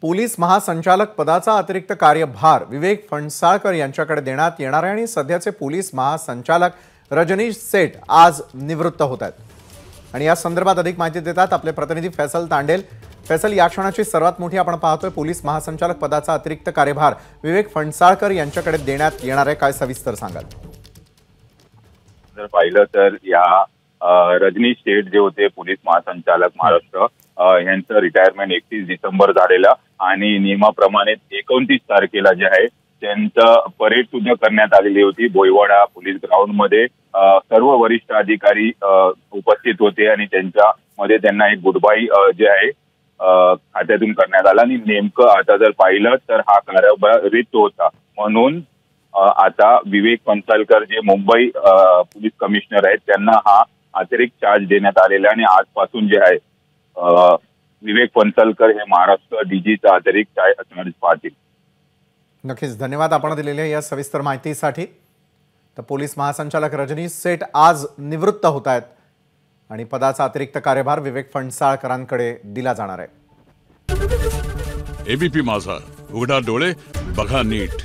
Police महासंचालक पदाचा अतिरिक्त कार्यभार विवेक फणसाळकर यांच्याकडे देण्यात येणार आहे आणि सध्याचे पोलीस महासंचालक रजनीश सेठ आज निवृत्त होत आहेत। आणि या संदर्भात अधिक माहिती देतात आपले प्रतिनिधी फैसल तांडेल। फैसल, या क्षणाची सर्वात मोठी आपण पाहतोय पोलीस महासंचालक पदाचा अतिरिक्त कार्यभार विवेक फणसाळकर यांच्याकडे देण्यात येणार आहे, काय सविस्तर सांगाल? जर पाहिलं तर या रजनीश सेठ जे होते पोलीस महासंचालक महाराष्ट्र यांचं रिटायरमेंट 31 डिसेंबर झालेलं आणि नियमाप्रमाणे 29 तारखेला जे आहे त्यांचं परेड सुद्धा करण्यात आलेली होती। बोईवाडा पोलीस ग्राउंड मध्ये सर्व वरिष्ठ अधिकारी उपस्थित होते आणि त्यांच्यामध्ये त्यांना एक गुड बाय जे आहे खात्यातून करण्यात आला। आणि नेमकं आता जर पाहिलं तर हा कार्यभार रिक्त होता, म्हणून आता विवेक फणसाळकर जे मुंबई पोलीस कमिशनर आहेत त्यांना हा अतिरिक्त चार्ज देण्यात आलेला आणि आजपासून जे आहे विवेक फणसाळकर हे महाराष्ट्र डीजीचा अतिरिक्त चार्ज पाहतील। नक्कीच धन्यवाद आपण दिलेल्या या सविस्तर माहितीसाठी। तर पोलीस महासंचालक रजनीश सेठ आज निवृत्त होत आहेत आणि पदाचा अतिरिक्त कार्यभार विवेक फणसाळकरांकडे दिला जाणार आहे। एबीपी माझा, उघडा डोळे बघा नीट।